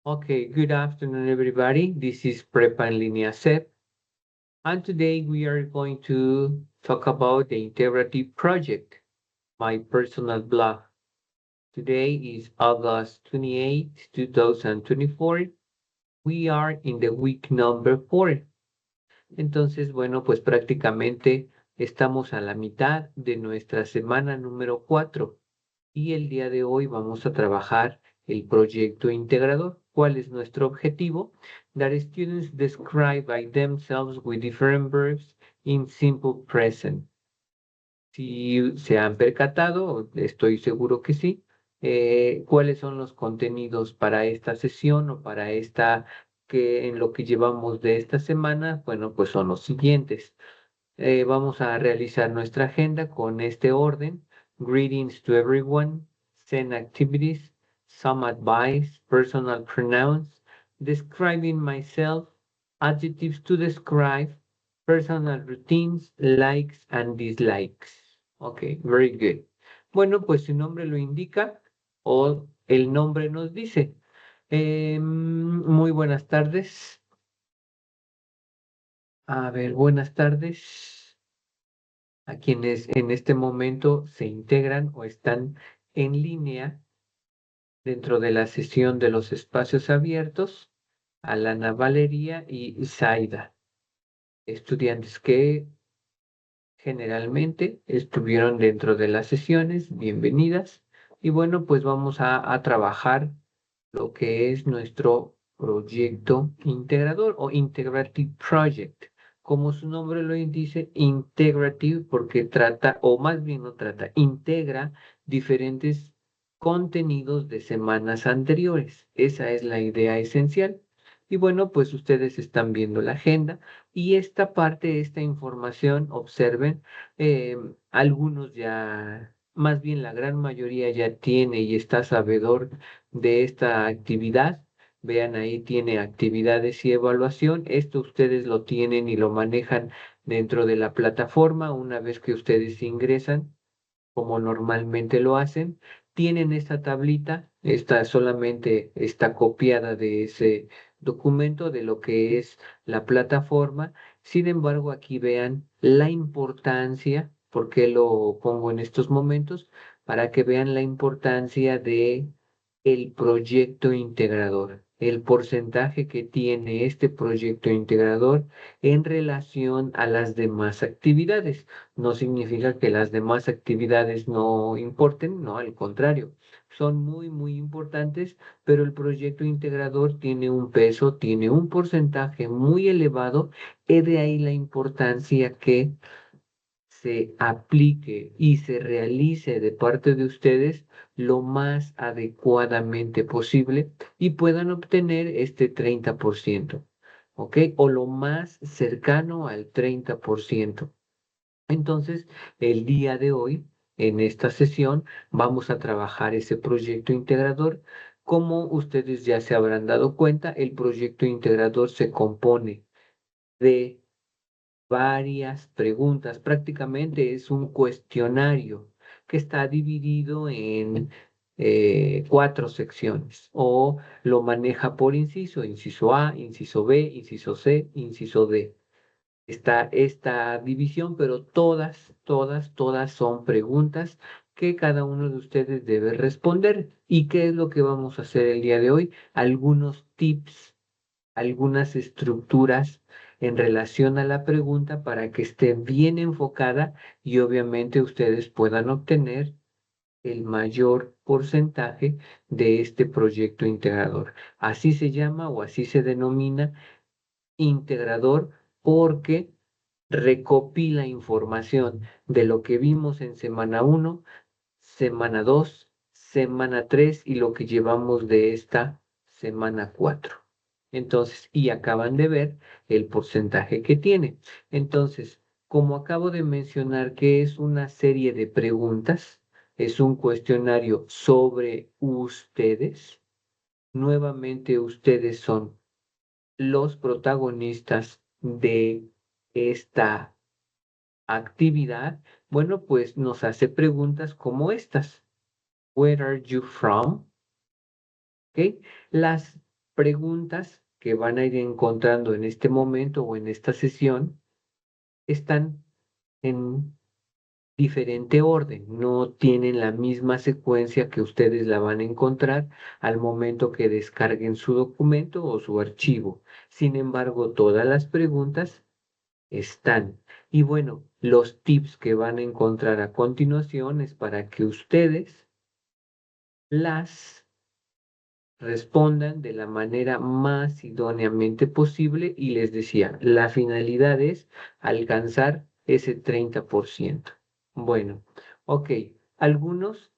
Okay, good afternoon, everybody. This is Prepa en Línea CEP, and today we are going to talk about the Integrative Project, my personal blog. Today is August 28th, 2024. We are in the week number 4. Entonces, bueno, pues prácticamente estamos a la mitad de nuestra semana número 4. Y el día de hoy vamos a trabajar el proyecto integrador. ¿Cuál es nuestro objetivo? That students describe by themselves with different verbs in simple present. Si se han percatado, estoy seguro que sí, cuáles son los contenidos para esta sesión o para esta que en lo que llevamos de esta semana, bueno, pues son los siguientes. Vamos a realizar nuestra agenda con este orden. Greetings to everyone, send activities, some advice, personal pronouns, describing myself, adjectives to describe, personal routines, likes and dislikes. Okay, very good. Bueno, pues su nombre lo indica o el nombre nos dice. Muy buenas tardes. A ver, buenas tardes a quienes en este momento se integran o están en línea dentro de la sesión de los espacios abiertos, Alana Valeria y Zaida, estudiantes que generalmente estuvieron dentro de las sesiones, bienvenidas. Y bueno, pues vamos a trabajar lo que es nuestro proyecto integrador o Integrative Project. Como su nombre lo dice, Integrative porque trata, o más bien no trata, integra diferentes contenidos de semanas anteriores. Esa es la idea esencial. Y bueno, pues ustedes están viendo la agenda y esta parte, esta información, observen, algunos ya, más bien la gran mayoría ya tiene y está sabedor de esta actividad. Vean, ahí tiene actividades y evaluación. Esto ustedes lo tienen y lo manejan dentro de la plataforma una vez que ustedes ingresan, como normalmente lo hacen. Tienen esta tablita, esta solamente está copiada de ese documento de lo que es la plataforma. Sin embargo, aquí vean la importancia, porque lo pongo en estos momentos, para que vean la importancia de el proyecto integrador, el porcentaje que tiene este proyecto integrador en relación a las demás actividades. No significa que las demás actividades no importen, no, al contrario, son muy, muy importantes, pero el proyecto integrador tiene un peso, tiene un porcentaje muy elevado, y de ahí la importancia que se aplique y se realice de parte de ustedes lo más adecuadamente posible y puedan obtener este 30%, ¿ok? O lo más cercano al 30%. Entonces, el día de hoy, en esta sesión, vamos a trabajar ese proyecto integrador. Como ustedes ya se habrán dado cuenta, el proyecto integrador se compone de varias preguntas. Prácticamente es un cuestionario que está dividido en 4 secciones o lo maneja por inciso, inciso A, inciso B, inciso C, inciso D. Está esta división, pero todas son preguntas que cada uno de ustedes debe responder. ¿Y qué es lo que vamos a hacer el día de hoy? Algunos tips, algunas estructuras en relación a la pregunta para que esté bien enfocada y obviamente ustedes puedan obtener el mayor porcentaje de este proyecto integrador. Así se llama o así se denomina integrador porque recopila información de lo que vimos en semana 1, semana 2, semana 3 y lo que llevamos de esta semana 4. Entonces, y acaban de ver el porcentaje que tiene. Entonces, como acabo de mencionar que es una serie de preguntas, es un cuestionario sobre ustedes, nuevamente ustedes son los protagonistas de esta actividad. Bueno, pues nos hace preguntas como estas. Where are you from? ¿Ok? Las preguntas que van a ir encontrando en este momento o en esta sesión están en diferente orden, no tienen la misma secuencia que ustedes la van a encontrar al momento que descarguen su documento o su archivo. Sin embargo, todas las preguntas están. Y bueno, los tips que van a encontrar a continuación es para que ustedes las respondan de la manera más idóneamente posible y les decía, la finalidad es alcanzar ese 30%. Bueno, ok, algunos,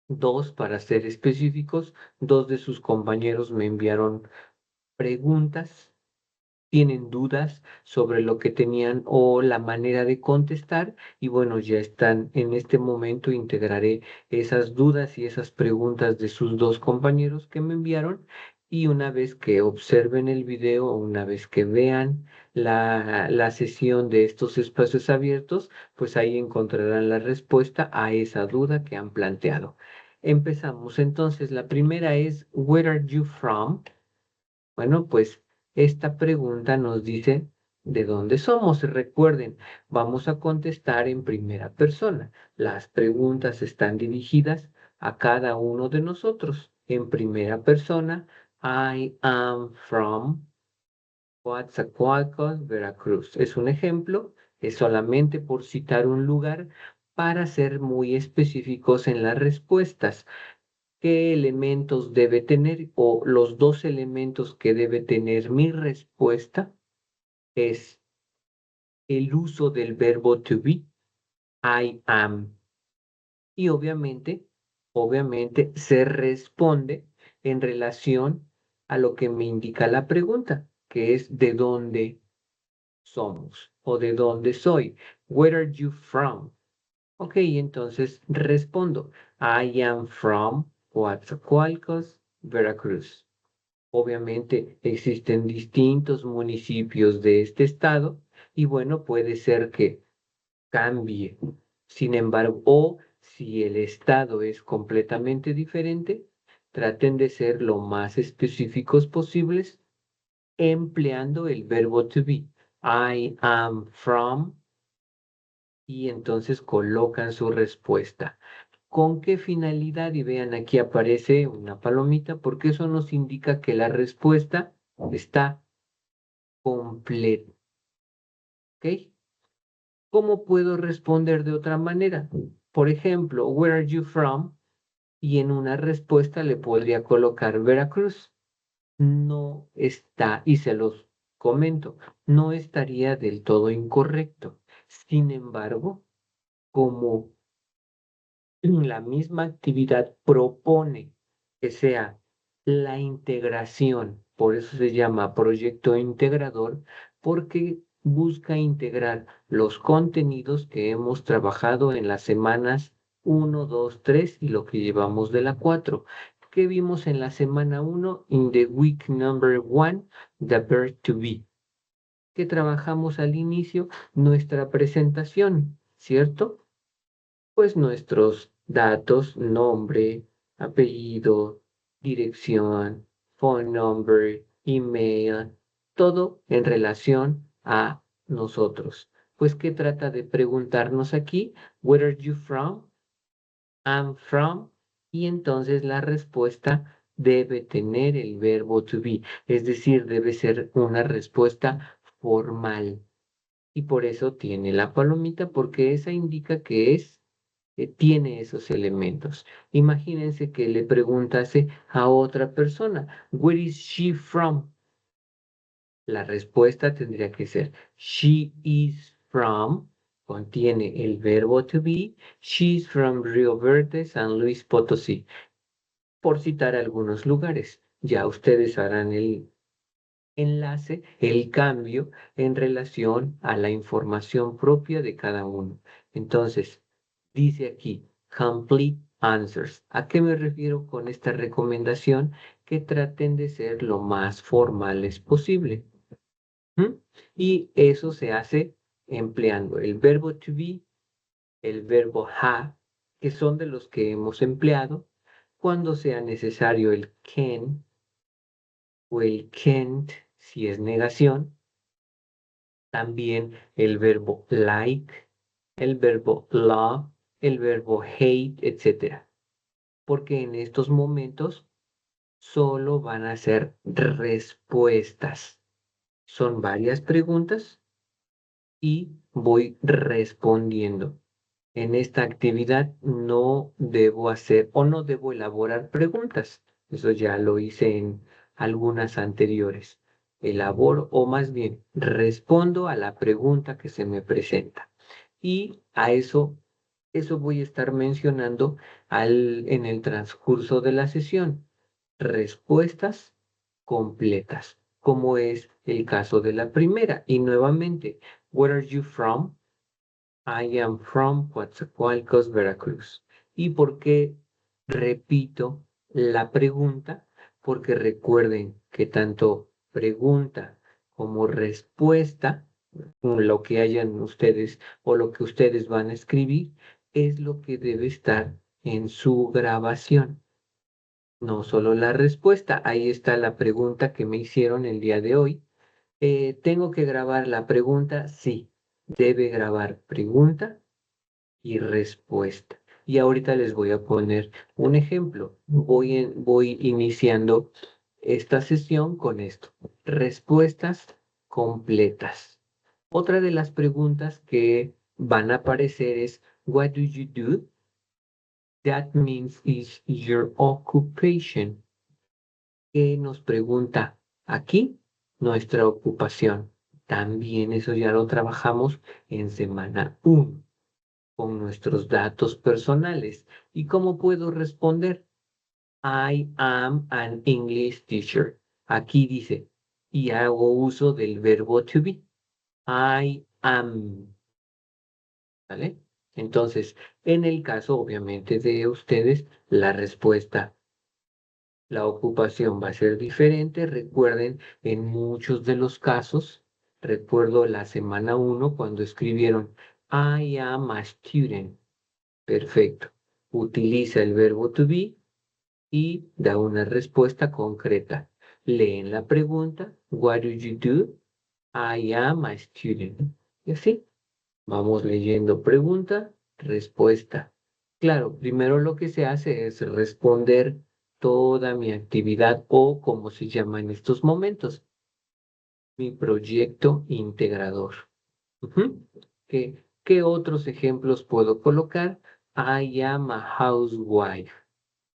dos para ser específicos, dos de sus compañeros me enviaron preguntas, tienen dudas sobre lo que tenían o la manera de contestar y bueno, ya están en este momento, integraré esas dudas y esas preguntas de sus dos compañeros que me enviaron y una vez que observen el video o una vez que vean la sesión de estos espacios abiertos, pues ahí encontrarán la respuesta a esa duda que han planteado. Empezamos entonces, la primera es, Where are you from? Bueno, pues esta pregunta nos dice de dónde somos. Recuerden, vamos a contestar en primera persona. Las preguntas están dirigidas a cada uno de nosotros. En primera persona, I am from Coatzacoalcos, Veracruz. Es un ejemplo, es solamente por citar un lugar para ser muy específicos en las respuestas. ¿Qué elementos debe tener o los dos elementos que debe tener mi respuesta es el uso del verbo to be, I am? Y obviamente se responde en relación a lo que me indica la pregunta, que es de dónde somos o de dónde soy. Where are you from? Ok, entonces respondo, I am from Coatzacoalcos, Veracruz. Obviamente existen distintos municipios de este estado y bueno, puede ser que cambie. Sin embargo, o si el estado es completamente diferente, traten de ser lo más específicos posibles empleando el verbo to be. I am from y entonces colocan su respuesta. ¿Con qué finalidad? Y vean, aquí aparece una palomita porque eso nos indica que la respuesta está completa. ¿Ok? ¿Cómo puedo responder de otra manera? Por ejemplo, Where are you from? Y en una respuesta le podría colocar Veracruz. No está, y se los comento, no estaría del todo incorrecto. Sin embargo, como la misma actividad propone que sea la integración, por eso se llama proyecto integrador, porque busca integrar los contenidos que hemos trabajado en las semanas 1, 2, 3 y lo que llevamos de la 4. ¿Qué vimos en la semana 1? In the week number 1, the verb to be. Que trabajamos al inicio nuestra presentación, ¿cierto? Pues nuestros datos, nombre, apellido, dirección, phone number, email, todo en relación a nosotros. Pues, ¿qué trata de preguntarnos aquí? Where are you from? I'm from. Y entonces la respuesta debe tener el verbo to be, es decir, debe ser una respuesta formal. Y por eso tiene la palomita, porque esa indica que tiene esos elementos. Imagínense que le preguntase a otra persona, Where is she from? La respuesta tendría que ser, She is from, contiene el verbo to be, she's from Río Verde, San Luis Potosí, por citar algunos lugares. Ya ustedes harán el enlace, el cambio en relación a la información propia de cada uno. Entonces, dice aquí, complete answers. ¿A qué me refiero con esta recomendación? Que traten de ser lo más formales posible. Y eso se hace empleando el verbo to be, el verbo have, que son de los que hemos empleado, cuando sea necesario el can, o el can't si es negación. También el verbo like, el verbo love, el verbo hate, etcétera. Porque en estos momentos solo van a ser respuestas. Son varias preguntas y voy respondiendo. En esta actividad no debo hacer o no debo elaborar preguntas. Eso ya lo hice en algunas anteriores. Elaboro o más bien respondo a la pregunta que se me presenta. Y a eso voy a estar mencionando en el transcurso de la sesión. Respuestas completas, como es el caso de la primera. Y nuevamente, where are you from? I am from Coatzacoalcos, Veracruz. ¿Y por qué repito la pregunta? Porque recuerden que tanto pregunta como respuesta, lo que hayan ustedes o lo que ustedes van a escribir, es lo que debe estar en su grabación. No solo la respuesta, ahí está la pregunta que me hicieron el día de hoy. ¿Tengo que grabar la pregunta? Sí, debe grabar pregunta y respuesta. Y ahorita les voy a poner un ejemplo. Voy iniciando esta sesión con esto. Respuestas completas. Otra de las preguntas que van a aparecer es, what do you do? That means is your occupation. ¿Qué nos pregunta aquí? Nuestra ocupación. También eso ya lo trabajamos en semana 1 con nuestros datos personales. ¿Y cómo puedo responder? I am an English teacher. Aquí dice, y hago uso del verbo to be. I am. ¿Vale? Entonces, en el caso, obviamente, de ustedes, la respuesta, la ocupación va a ser diferente. Recuerden, en muchos de los casos, recuerdo la semana 1 cuando escribieron, I am a student. Perfecto. Utiliza el verbo to be y da una respuesta concreta. Leen la pregunta, what do you do? I am a student. Y así, vamos leyendo pregunta, respuesta. Claro, primero lo que se hace es responder toda mi actividad o como se llama en estos momentos, mi proyecto integrador. Ujú. ¿Qué otros ejemplos puedo colocar? I am a housewife.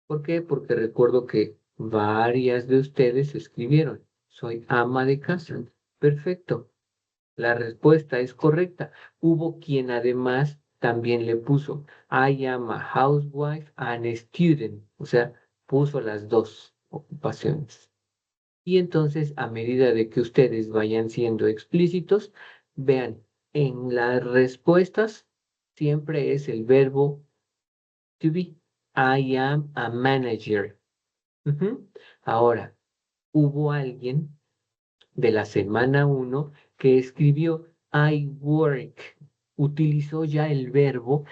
¿Por qué? Porque recuerdo que varias de ustedes escribieron, soy ama de casa. Perfecto. La respuesta es correcta. Hubo quien además también le puso, I am a housewife and a student. O sea, puso las dos ocupaciones. Y entonces, a medida de que ustedes vayan siendo explícitos, vean, en las respuestas siempre es el verbo to be. I am a manager. Ujú. Ahora, hubo alguien de la semana 1 que escribió I work. Utilizó ya el verbo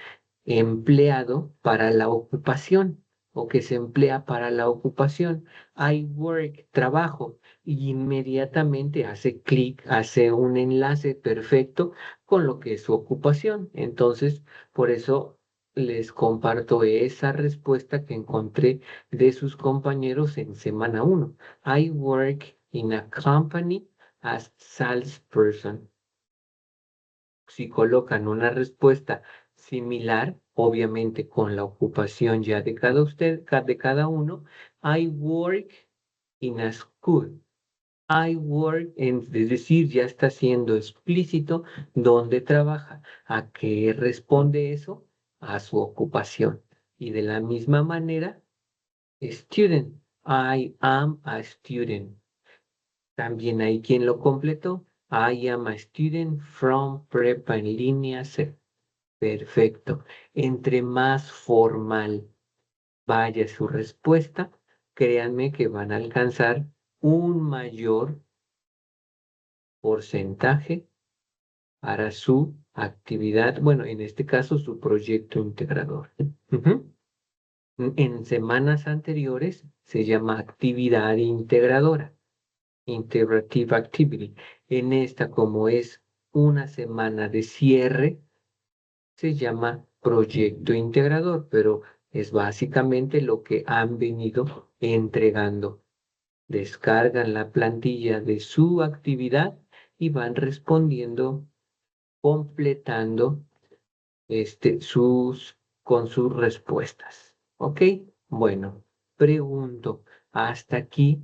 empleado para la ocupación o que se emplea para la ocupación. I work, trabajo, y inmediatamente hace clic, hace un enlace perfecto con lo que es su ocupación. Entonces, por eso les comparto esa respuesta que encontré de sus compañeros en semana 1. I work in a company as salesperson. Si colocan una respuesta similar, obviamente con la ocupación ya de de cada uno, I work in a school. I work, es decir, ya está siendo explícito dónde trabaja. ¿A qué responde eso? A su ocupación. Y de la misma manera, student. I am a student. También hay quien lo completó. I am a student from Prepa en línea C. Perfecto. Entre más formal vaya su respuesta, créanme que van a alcanzar un mayor porcentaje para su actividad, bueno, en este caso su proyecto integrador. Ujú. En semanas anteriores se llama actividad integradora. Interactive Activity. En esta, como es una semana de cierre, se llama proyecto integrador, pero es básicamente lo que han venido entregando. Descargan la plantilla de su actividad y van respondiendo, completando con sus respuestas. ¿Ok? Bueno, pregunto, hasta aquí,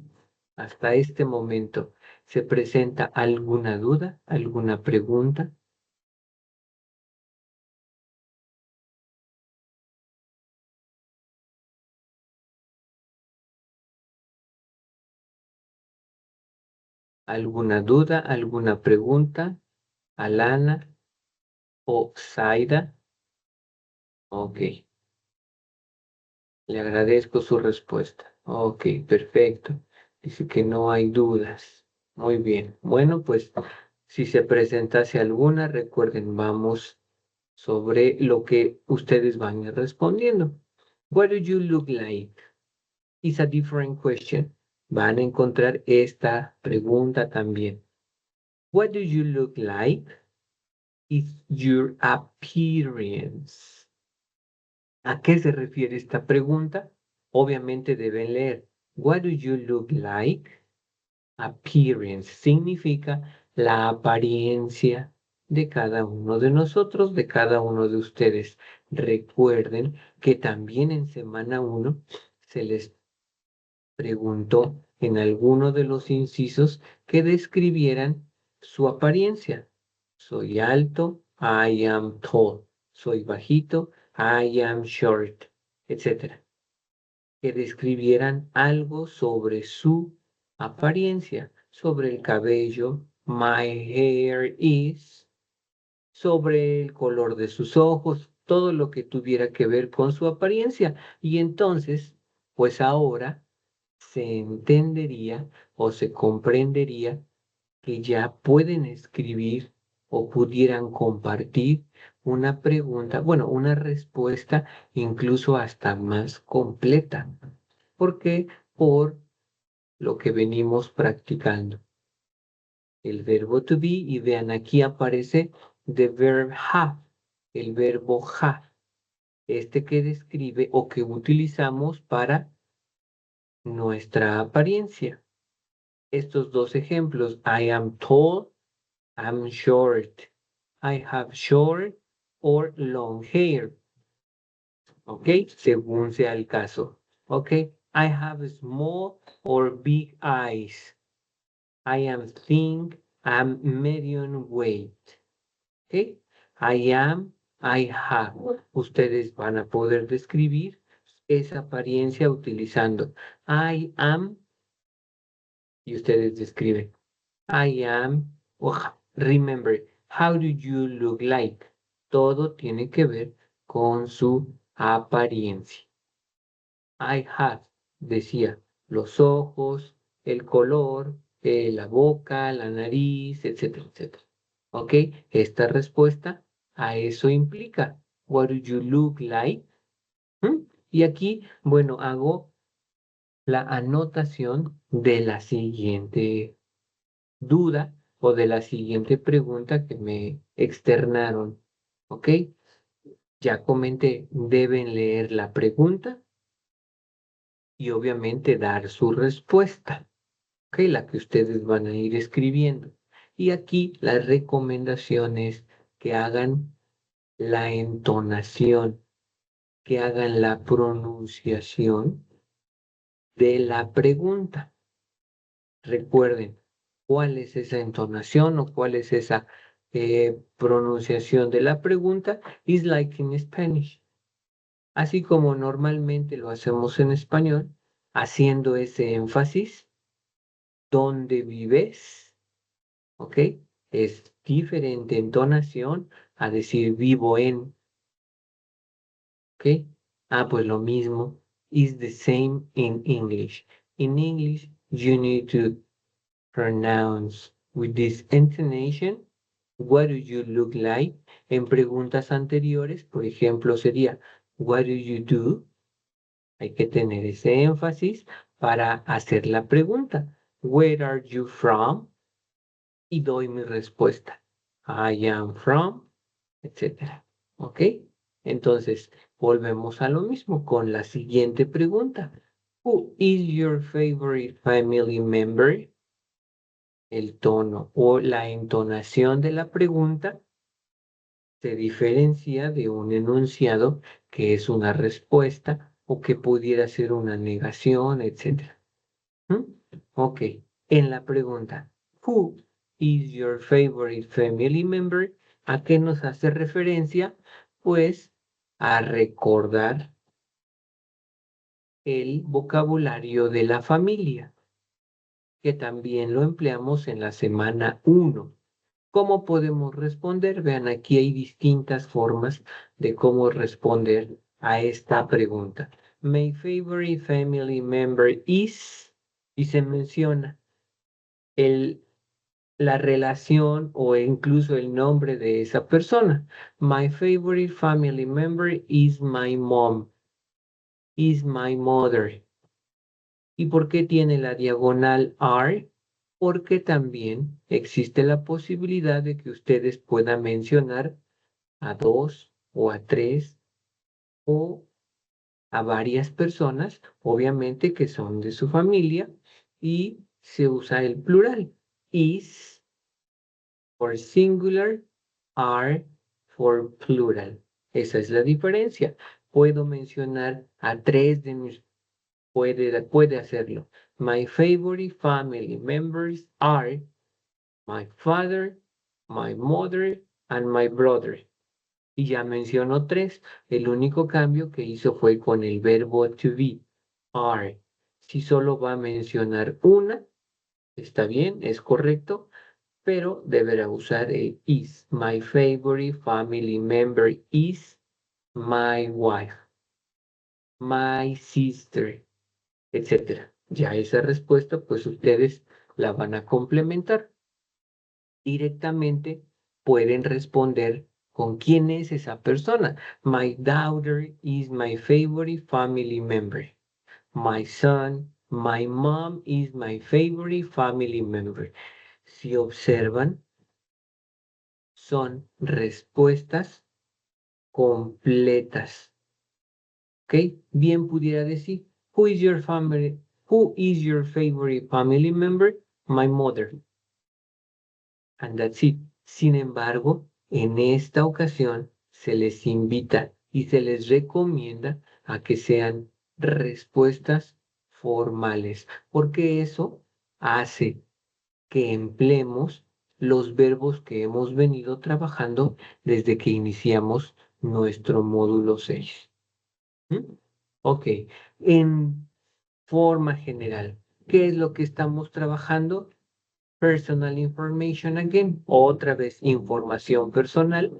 hasta este momento, ¿se presenta alguna duda, alguna pregunta? ¿Alguna duda, alguna pregunta? Alana o Zaida. Ok, le agradezco su respuesta. Ok, perfecto. Dice que no hay dudas. Muy bien. Bueno, pues si se presentase alguna, recuerden, vamos sobre lo que ustedes van a ir respondiendo. What do you look like? Is a different question. Van a encontrar esta pregunta también. What do you look like? Is your appearance. ¿A qué se refiere esta pregunta? Obviamente deben leer. What do you look like? Appearance significa la apariencia de cada uno de nosotros, de cada uno de ustedes. Recuerden que también en semana 1 se les preguntó en alguno de los incisos que describieran su apariencia. Soy alto, I am tall. Soy bajito, I am short, etc. Que describieran algo sobre su apariencia, sobre el cabello, my hair is, sobre el color de sus ojos, todo lo que tuviera que ver con su apariencia. Y entonces, pues ahora se entendería o se comprendería que ya pueden escribir o pudieran compartir una pregunta, bueno, una respuesta incluso hasta más completa. ¿Por qué? Por lo que venimos practicando. El verbo to be, y vean aquí aparece the verb have, el verbo have, este que describe o que utilizamos para nuestra apariencia. Estos dos ejemplos, I am tall, I'm short, I have short or long hair, ¿ok? Según sea el caso, ¿ok? I have small or big eyes, I am thin, I'm medium weight, ¿ok? I am, I have. Ustedes van a poder describir esa apariencia utilizando I am y ustedes describen I am, remember, how do you look like? Todo tiene que ver con su apariencia. I have, decía, los ojos, el color, la boca, la nariz, etcétera, etcétera. ¿Ok? Esta respuesta a eso implica. What do you look like? ¿Mm? Y aquí, bueno, hago la anotación de la siguiente duda o de la siguiente pregunta que me externaron. ¿Ok? Ya comenté, deben leer la pregunta y obviamente dar su respuesta. ¿Ok? La que ustedes van a ir escribiendo. Y aquí la recomendación es que hagan la entonación, que hagan la pronunciación de la pregunta. Recuerden cuál es esa entonación o cuál es esa pronunciación de la pregunta. Is like in Spanish. Así como normalmente lo hacemos en español, haciendo ese énfasis, ¿dónde vives? ¿Ok? Es diferente entonación a decir vivo en. ¿Ok? Ah, pues lo mismo. Is the same in English. In English, you need to pronounce with this intonation. What do you look like? En preguntas anteriores, por ejemplo, sería What do you do? Hay que tener ese énfasis para hacer la pregunta. Where are you from? Y doy mi respuesta. I am from, etcétera. ¿Ok? Entonces, volvemos a lo mismo con la siguiente pregunta. Who is your favorite family member? El tono o la entonación de la pregunta se diferencia de un enunciado que es una respuesta o que pudiera ser una negación, etcétera. ¿Mm? Ok, en la pregunta, Who is your favorite family member? ¿A qué nos hace referencia? Pues a recordar el vocabulario de la familia, que también lo empleamos en la semana 1. ¿Cómo podemos responder? Vean, aquí hay distintas formas de cómo responder a esta pregunta. My favorite family member is, y se menciona la relación o incluso el nombre de esa persona. My favorite family member is my mom, is my mother. ¿Y por qué tiene la diagonal are? Porque también existe la posibilidad de que ustedes puedan mencionar a dos o a tres o a varias personas, obviamente que son de su familia, y se usa el plural. Is for singular, are for plural. Esa es la diferencia. Puedo mencionar a tres de mis, puede hacerlo. My favorite family members are my father, my mother, and my brother. Y ya mencionó tres. El único cambio que hizo fue con el verbo to be, are. Si solo va a mencionar una, está bien, es correcto, pero deberá usar el is. My favorite family member is my wife, my sister, etcétera. Ya esa respuesta, pues ustedes la van a complementar. Directamente pueden responder con quién es esa persona. My daughter is my favorite family member. My son, my mom is my favorite family member. Si observan, son respuestas completas. ¿Ok? Bien pudiera decir, who is your family? Who is your favorite family member? My mother. And that's it. Sin embargo, en esta ocasión se les invita y se les recomienda a que sean respuestas formales, porque eso hace que empleemos los verbos que hemos venido trabajando desde que iniciamos nuestro módulo 6. ¿Mm? Ok, en forma general, ¿qué es lo que estamos trabajando? Personal information again, otra vez información personal,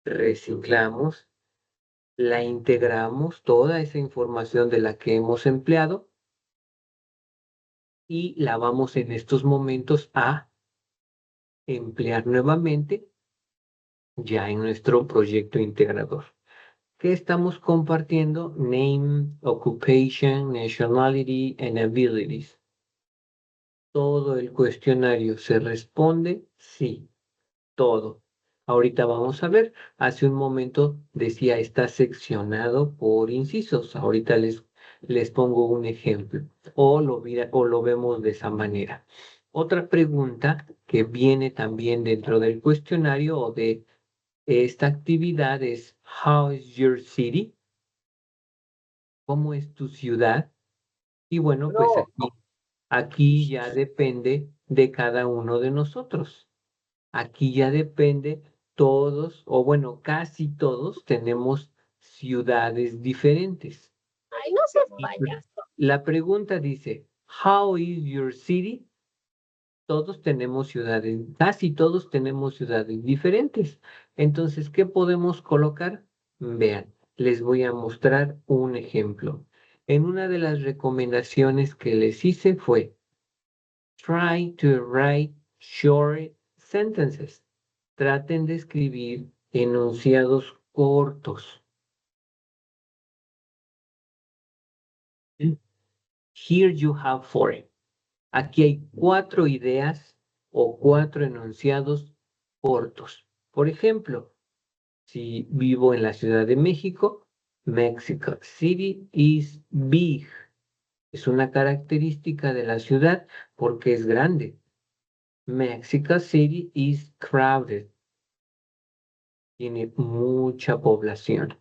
reciclamos, la integramos, toda esa información de la que hemos empleado y la vamos en estos momentos a emplear nuevamente ya en nuestro proyecto integrador. ¿Qué estamos compartiendo? Name, occupation, nationality, and abilities. Todo el cuestionario se responde sí, todo. Ahorita vamos a ver, hace un momento decía está seccionado por incisos. Ahorita les pongo un ejemplo o lo vemos de esa manera. Otra pregunta que viene también dentro del cuestionario o de esta actividad es How is your city? ¿Cómo es tu ciudad? Y bueno, pues No, aquí ya depende de cada uno de nosotros. Aquí ya depende, todos, o bueno, casi todos tenemos ciudades diferentes. ay, no seas Y payaso. la pregunta dice, How is your city? Todos tenemos ciudades, casi todos tenemos ciudades diferentes. Entonces, ¿qué podemos colocar? Vean, les voy a mostrar un ejemplo. En una de las recomendaciones que les hice fue, Try to write short sentences. Traten de escribir enunciados cortos. Here you have four. Aquí hay 4 ideas o 4 enunciados cortos. Por ejemplo, si vivo en la Ciudad de México, Mexico City is big. Es una característica de la ciudad porque es grande. Mexico City is crowded. Tiene mucha población.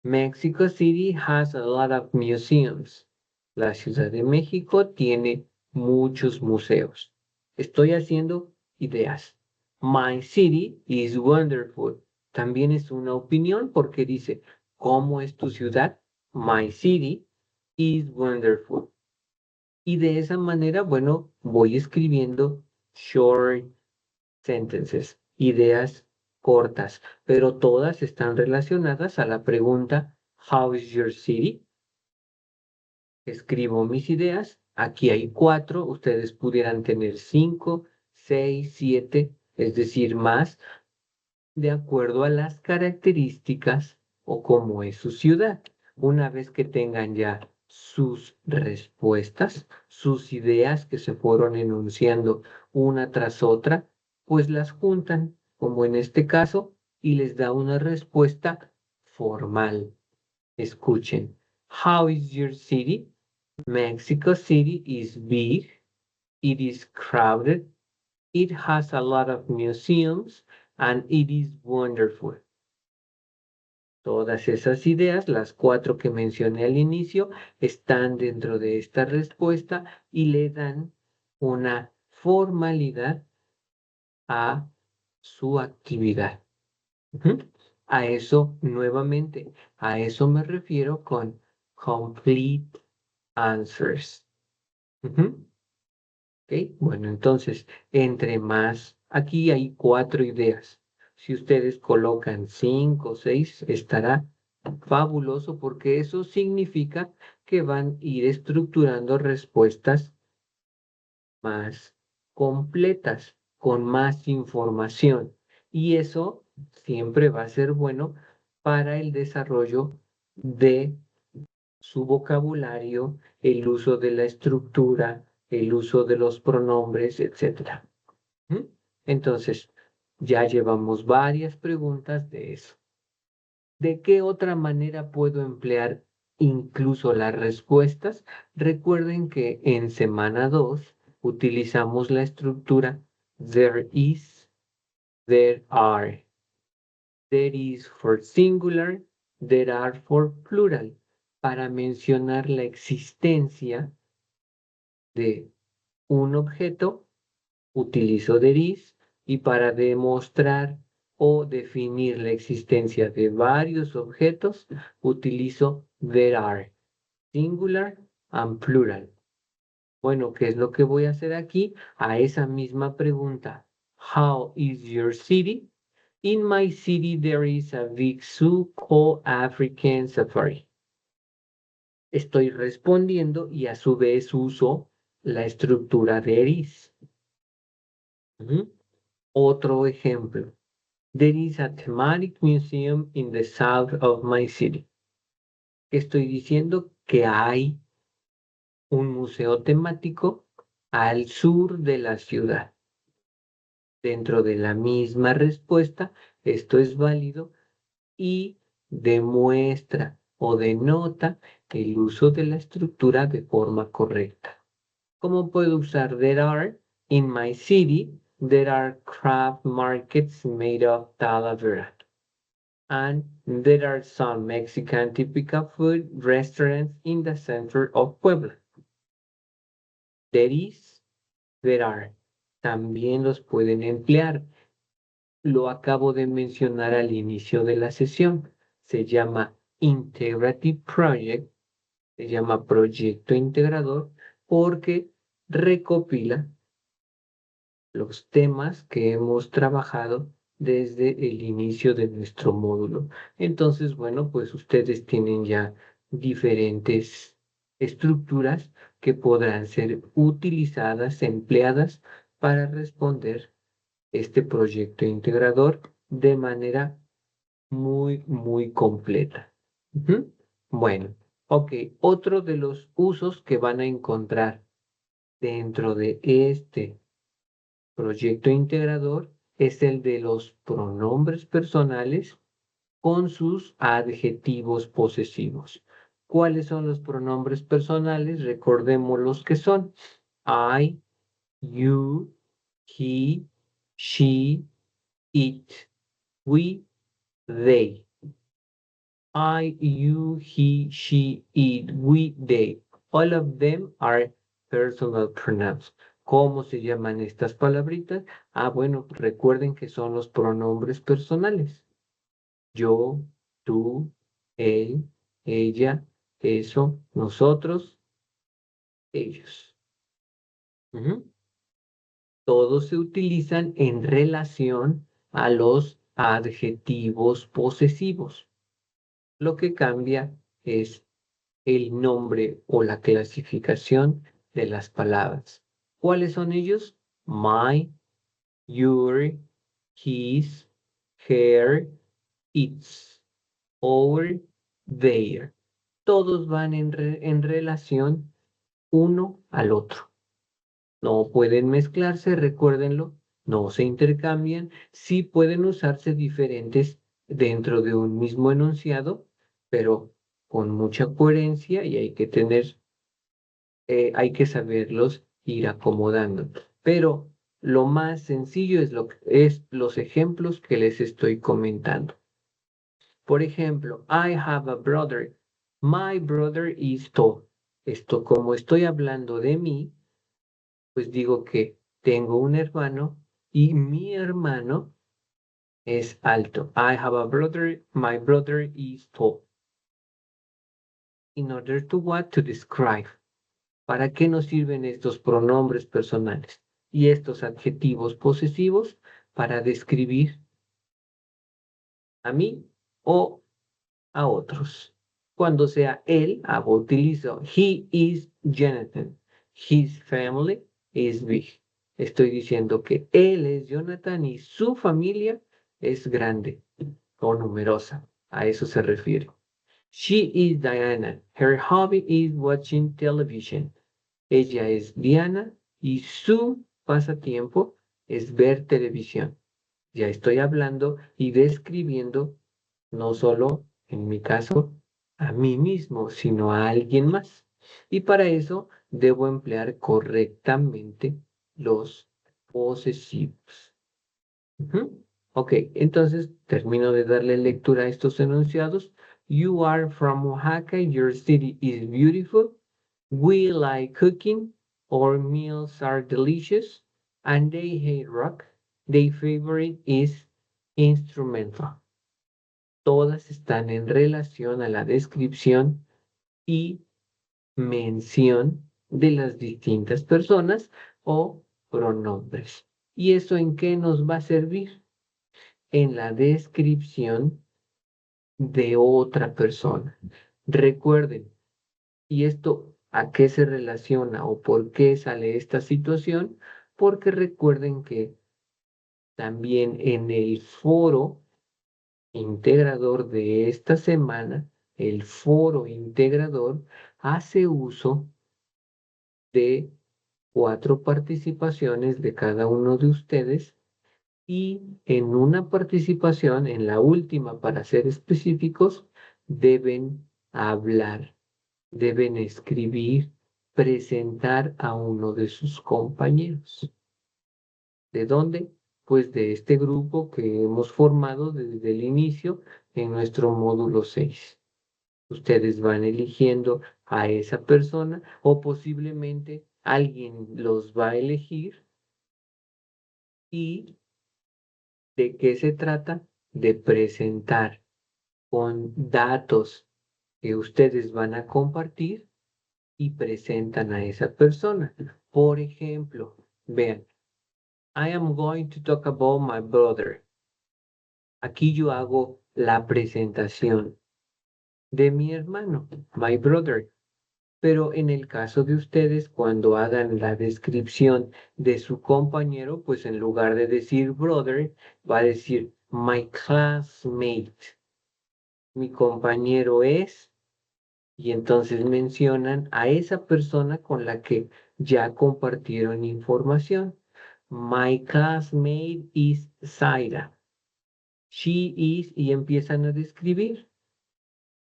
Mexico City has a lot of museums. La Ciudad de México tiene muchos museos. Estoy haciendo ideas. My city is wonderful. También es una opinión porque dice, ¿cómo es tu ciudad? My city is wonderful. Y de esa manera, bueno, voy escribiendo short sentences, ideas cortas, pero todas están relacionadas a la pregunta, How is your city? Escribo mis ideas, aquí hay 4, ustedes pudieran tener 5, 6, 7, es decir, más, de acuerdo a las características o cómo es su ciudad. Una vez que tengan ya sus respuestas, sus ideas que se fueron enunciando una tras otra, pues las juntan, como en este caso, y les da una respuesta formal. Escuchen. How is your city? Mexico City is big. It is crowded. It has a lot of museums and it is wonderful. Todas esas ideas, las 4 que mencioné al inicio, están dentro de esta respuesta y le dan una formalidad a su actividad. A eso, nuevamente, a eso me refiero con complete answers. ¿Ok? Bueno, entonces, entre más, aquí hay 4 ideas. Si ustedes colocan 5 o 6, estará fabuloso porque eso significa que van a ir estructurando respuestas más completas, con más información. Y eso siempre va a ser bueno para el desarrollo de su vocabulario, el uso de la estructura, el uso de los pronombres, etcétera. Entonces, ya llevamos varias preguntas de eso. ¿De qué otra manera puedo emplear incluso las respuestas? Recuerden que en semana 2 utilizamos la estructura there is, there are. There is for singular, there are for plural, para mencionar la existencia de un objeto, utilizo there is, y para demostrar o definir la existencia de varios objetos, utilizo there are, singular and plural. Bueno, ¿qué es lo que voy a hacer aquí? A esa misma pregunta, How is your city? In my city there is a big zoo called African Safari. Estoy respondiendo y a su vez uso la estructura de is. Otro ejemplo. There is a thematic museum in the south of my city. Estoy diciendo que hay un museo temático al sur de la ciudad. Dentro de la misma respuesta, esto es válido y demuestra o denota el uso de la estructura de forma correcta. ¿Cómo puedo usar there are? In my city, there are craft markets made of Talavera. And there are some Mexican typical food restaurants in the center of Puebla. There is, there are. También los pueden emplear. Lo acabo de mencionar al inicio de la sesión. Se llama Integrative Project, se llama proyecto integrador porque recopila los temas que hemos trabajado desde el inicio de nuestro módulo. Entonces, bueno, pues ustedes tienen ya diferentes estructuras que podrán ser utilizadas, empleadas para responder este proyecto integrador de manera muy completa. Bueno, ok, otro de los usos que van a encontrar dentro de este proyecto integrador es el de los pronombres personales con sus adjetivos posesivos. ¿Cuáles son los pronombres personales? Recordemos los que son I, you, he, she, it, we, they. I, you, he, she, it, we, they. All of them are personal pronouns. ¿Cómo se llaman estas palabritas? Ah, bueno, recuerden que son los pronombres personales. Yo, tú, él, ella, eso, nosotros, ellos. Ujú. Todos se utilizan en relación a los adjetivos posesivos. Lo que cambia es el nombre o la clasificación de las palabras. ¿Cuáles son ellos? My, your, his, her, its, our, their. Todos van en relación uno al otro. No pueden mezclarse, recuérdenlo, no se intercambian, sí pueden usarse diferentes dentro de un mismo enunciado, pero con mucha coherencia y hay que saberlos ir acomodando. Pero lo más sencillo es los ejemplos que les estoy comentando. Por ejemplo, I have a brother. My brother is tall. Esto, como estoy hablando de mí, pues digo que tengo un hermano y mi hermano es alto. I have a brother. My brother is tall. In order to what? To describe. ¿Para qué nos sirven estos pronombres personales y estos adjetivos posesivos? Para describir a mí o a otros. Cuando sea él, utilizo he is Jonathan. His family is big. Estoy diciendo que él es Jonathan y su familia es grande o numerosa. A eso se refiere. She is Diana. Her hobby is watching television. Ella es Diana y su pasatiempo es ver televisión. Ya estoy hablando y describiendo no solo, en mi caso, a mí mismo, sino a alguien más. Y para eso debo emplear correctamente los posesivos. Ujú. Ok, entonces termino de darle lectura a estos enunciados. You are from Oaxaca, your city is beautiful. We like cooking, our meals are delicious, and they hate rock. Their favorite is instrumental. Todas están en relación a la descripción y mención de las distintas personas o pronombres. ¿Y eso en qué nos va a servir? En la descripción de otra persona. Recuerden, ¿y esto a qué se relaciona o por qué sale esta situación? Porque recuerden que también en el foro integrador de esta semana, el foro integrador hace uso de 4 participaciones de cada uno de ustedes y en una participación, en la última para ser específicos, deben hablar, deben escribir, presentar a uno de sus compañeros. ¿De dónde? Pues de este grupo que hemos formado desde el inicio en nuestro módulo 6. Ustedes van eligiendo a esa persona o posiblemente alguien los va a elegir. ¿Y de qué se trata? De presentar con datos que ustedes van a compartir y presentan a esa persona. Por ejemplo, vean, I am going to talk about my brother. Aquí yo hago la presentación de mi hermano, my brother. Pero en el caso de ustedes, cuando hagan la descripción de su compañero, pues en lugar de decir brother, va a decir my classmate. Mi compañero es Y entonces mencionan a esa persona con la que ya compartieron información. My classmate is Zaira. She is, y empiezan a describir.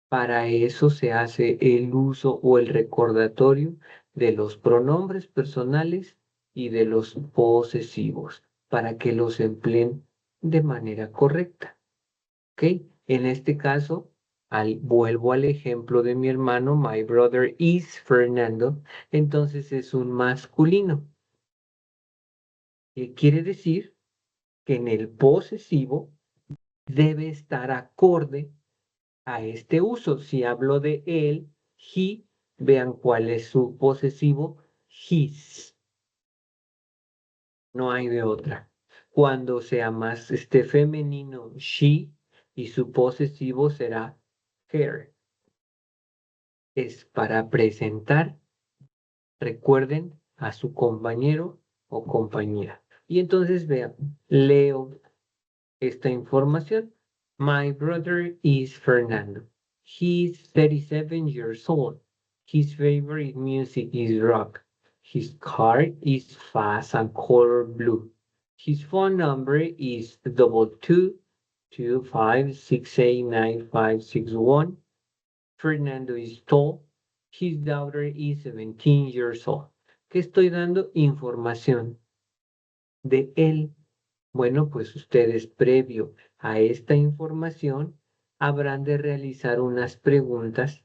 Para eso se hace el uso o el recordatorio de los pronombres personales y de los posesivos para que los empleen de manera correcta. ¿Ok? En este caso, vuelvo al ejemplo de mi hermano, my brother is Fernando, entonces es un masculino. ¿Qué quiere decir? Que en el posesivo debe estar acorde a este uso. Si hablo de él, he, vean cuál es su posesivo, his. No hay de otra. Cuando sea más femenino, she, y su posesivo será her. Es para presentar, recuerden, a su compañero o compañera. Y entonces vean, leo esta información. My brother is Fernando. He's 37 years old. His favorite music is rock. His car is fast and color blue. His phone number is 22256895561. Fernando is tall. His daughter is 17 years old. ¿Qué estoy dando? Información de él. Bueno, pues ustedes previo a esta información habrán de realizar unas preguntas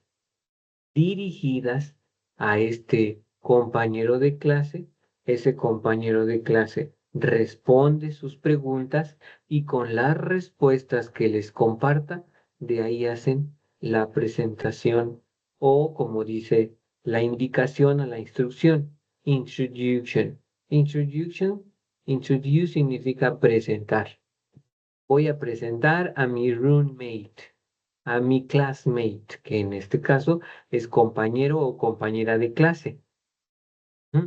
dirigidas a este compañero de clase. Ese compañero de clase responde sus preguntas y con las respuestas que les comparta, de ahí hacen la presentación o, como dice la indicación a la instrucción, introduction. Introduction, introduce significa presentar. Voy a presentar a mi roommate, a mi classmate, que en este caso es compañero o compañera de clase,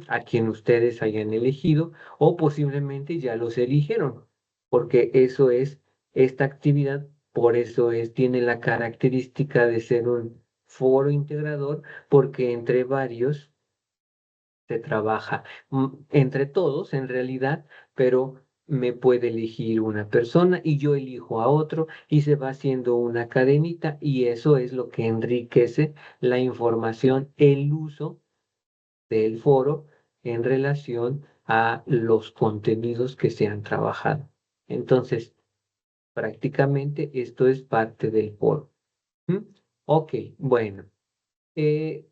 a quien ustedes hayan elegido o posiblemente ya los eligieron, porque eso es esta actividad, por eso tiene la característica de ser un foro integrador, porque entre varios se trabaja, entre todos en realidad, pero me puede elegir una persona y yo elijo a otro y se va haciendo una cadenita y eso es lo que enriquece la información, el uso del foro en relación a los contenidos que se han trabajado. Entonces, prácticamente esto es parte del foro. ¿Mm? Ok, bueno. Eh,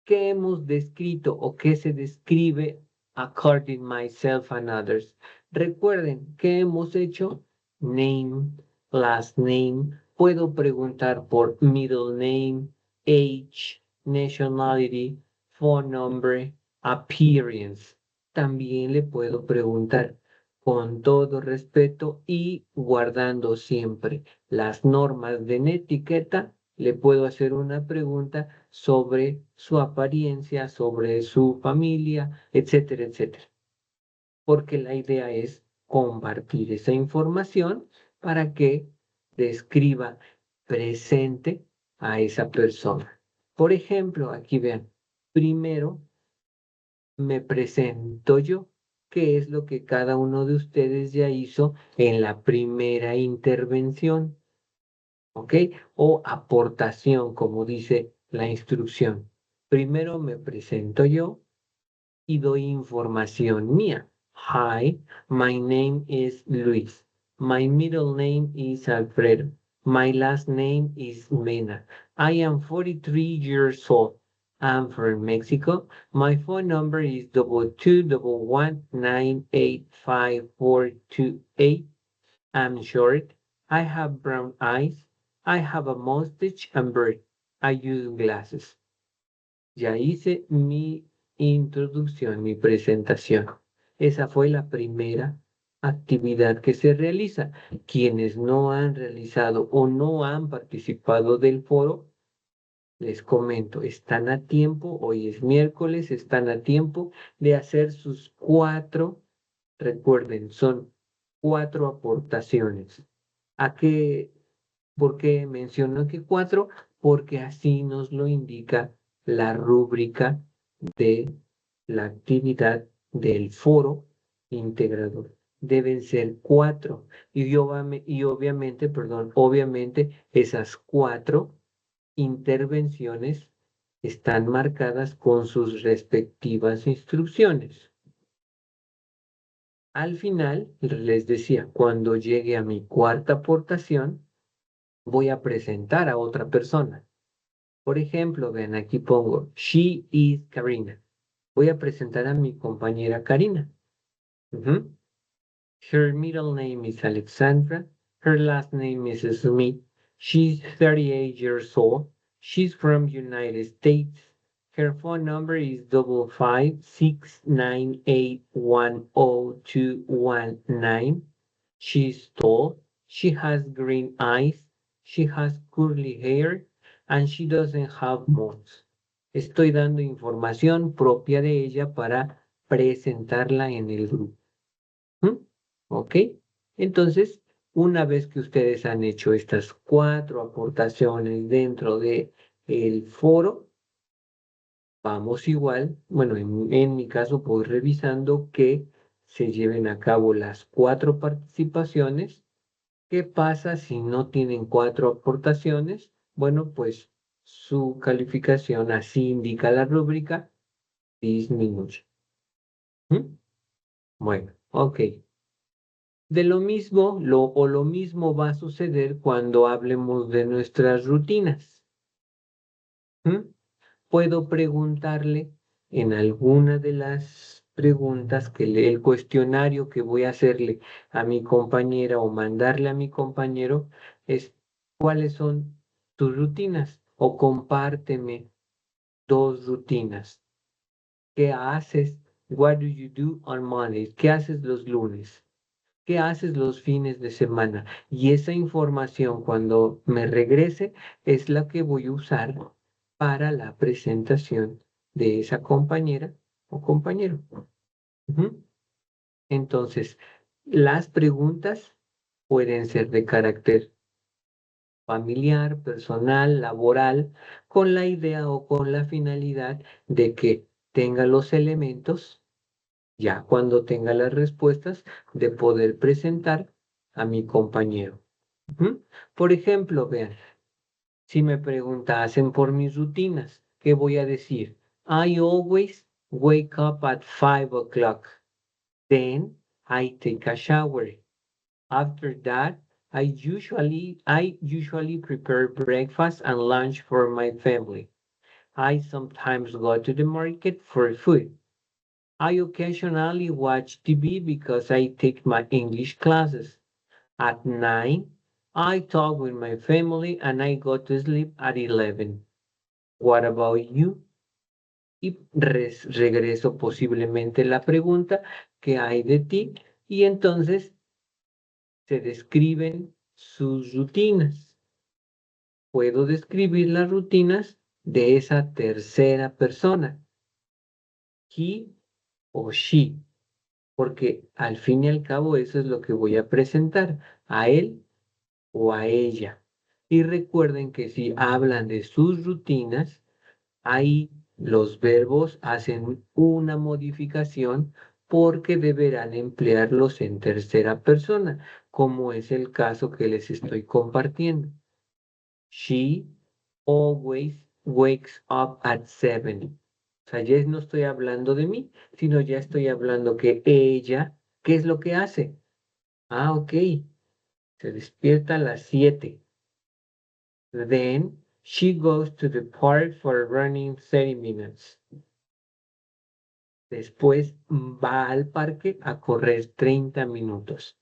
¿Qué hemos descrito o qué se describe according myself and others? Recuerden, ¿qué hemos hecho? Name, last name. Puedo preguntar por middle name, age, nationality, phone number, appearance. También le puedo preguntar con todo respeto y guardando siempre las normas de etiqueta. Le puedo hacer una pregunta sobre su apariencia, sobre su familia, etcétera, etcétera. Porque la idea es compartir esa información para que describa presente a esa persona. Por ejemplo, aquí vean, primero me presento yo, que es lo que cada uno de ustedes ya hizo en la primera intervención. ¿Ok? O aportación, como dice la instrucción. Primero me presento yo y doy información mía. Hi, my name is Luis. My middle name is Alfredo. My last name is Mena. I am 43 years old. I'm from Mexico. My phone number is 22119854428. I'm short. I have brown eyes. I have a mustache and beard. I use glasses. Ya hice mi introducción, mi presentación. Esa fue la primera actividad que se realiza. Quienes no han realizado o no han participado del foro, les comento, están a tiempo, hoy es miércoles, están a tiempo de hacer sus recuerden, son 4 aportaciones. ¿A qué ¿Por qué menciono que 4? Porque así nos lo indica la rúbrica de la actividad del foro integrador. Deben ser 4 y obviamente, perdón, obviamente esas 4 intervenciones están marcadas con sus respectivas instrucciones. Al final, les decía, cuando llegue a mi cuarta aportación, voy a presentar a otra persona. Por ejemplo, ven, aquí pongo, she is Karina. Voy a presentar a mi compañera Karina. Ujú. Her middle name is Alexandra. Her last name is Smith. She's 38 years old. She's from United States. Her phone number is 55698102219. She's tall. She has green eyes. She has curly hair. And she doesn't have moles. Estoy dando información propia de ella para presentarla en el grupo. ¿Mm? ¿Ok? Entonces, una vez que ustedes han hecho estas 4 aportaciones dentro de el foro, vamos igual, bueno, en mi caso voy revisando que se lleven a cabo las 4 participaciones. ¿Qué pasa si no tienen 4 aportaciones? Bueno, pues su calificación, así indica la rúbrica, disminuye. ¿Mm? Bueno, ok. De lo mismo, lo mismo va a suceder cuando hablemos de nuestras rutinas. ¿Mm? Puedo preguntarle en alguna de las preguntas el cuestionario que voy a hacerle a mi compañera o mandarle a mi compañero es cuáles son tus rutinas o compárteme 2 rutinas. ¿Qué haces? What do you do on Mondays? ¿Qué haces los lunes? ¿Qué haces los fines de semana? Y esa información cuando me regrese es la que voy a usar para la presentación de esa compañera o compañero. Ujú. Entonces, las preguntas pueden ser de carácter familiar, personal, laboral, con la idea o con la finalidad de que tenga los elementos ya cuando tenga las respuestas, de poder presentar a mi compañero. Ujú. Por ejemplo, vean, si me preguntasen por mis rutinas, ¿qué voy a decir? I always wake up at 5 o'clock. Then I take a shower. After that, I usually prepare breakfast and lunch for my family. I sometimes go to the market for food. I occasionally watch TV because I take my English classes. At 9, I talk with my family and I go to sleep at 11. What about you? Y regreso posiblemente la pregunta, ¿qué hay de ti? Y entonces se describen sus rutinas. Puedo describir las rutinas de esa tercera persona, he o she, porque al fin y al cabo eso es lo que voy a presentar, a él o a ella. Y recuerden que si hablan de sus rutinas, ahí los verbos hacen una modificación porque deberán emplearlos en tercera persona, como es el caso que les estoy compartiendo. She always wakes up at 7. O sea, ya no estoy hablando de mí, sino ya estoy hablando que ella, ¿qué es lo que hace? Ah, ok, se despierta a las 7. Then she goes to the park for running 30 minutes. Después va al parque a correr 30 minutos.